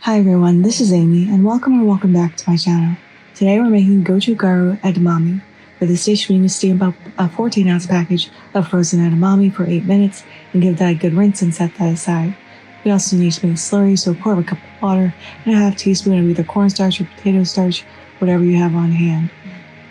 Hi everyone, this is Amy, and welcome back to my channel. Today we're making Gochugaru Edamame. For this dish, we need to steam up a 14-ounce package of frozen edamame for 8 minutes and give that a good rinse and set that aside. We also need to make slurry, so pour a cup of water and a half teaspoon of either cornstarch or potato starch, whatever you have on hand.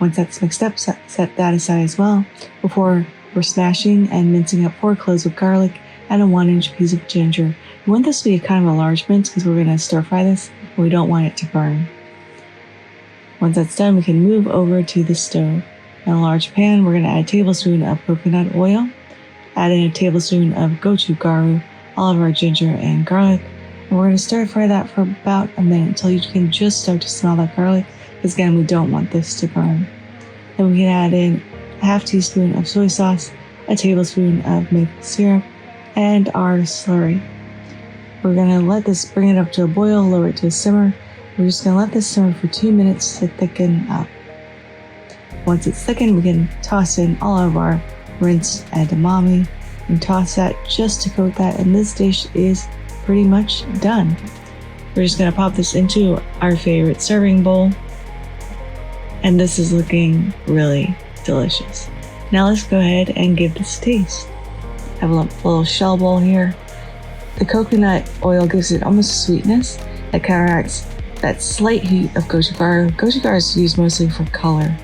Once that's mixed up, set that aside as well. Before we're smashing and mincing up 4 cloves of garlic and a 1-inch piece of ginger. We want this to be kind of a large mince because we're going to stir fry this and we don't want it to burn. Once that's done, we can move over to the stove. In a large pan, we're going to add a tablespoon of coconut oil, add in a tablespoon of gochugaru, all of our ginger and garlic, and we're going to stir fry that for about a minute until you can just start to smell that garlic, because again, we don't want this to burn. Then we can add in a half teaspoon of soy sauce, a tablespoon of maple syrup, and our slurry. We're going to bring it up to a boil, lower it to a simmer. We're just going to let this simmer for 2 minutes to thicken up. Once it's thickened, we can toss in all of our rinsed edamame and toss that just to coat that, and this dish is pretty much done. We're just going to pop this into our favorite serving bowl, and this is looking really delicious. Now let's go ahead and give this a taste. I have a little shell bowl here. The coconut oil gives it almost a sweetness that counteracts that slight heat of gochugaru. Gochugaru is used mostly for color,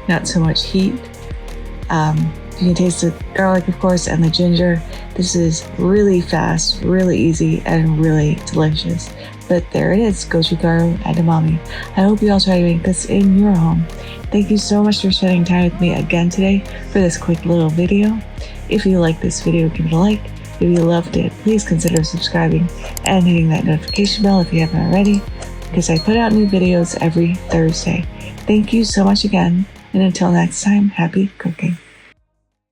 not so much heat. You can taste the garlic, of course, and the ginger. This is really fast, really easy, and really delicious. But there it is, Gochugaru Edamame. I hope you all try to make this in your home. Thank you so much for spending time with me again today for this quick little video. If you like this video, give it a like. If you loved it, please consider subscribing and hitting that notification bell if you haven't already, because I put out new videos every Thursday. Thank you so much again, and until next time, happy cooking.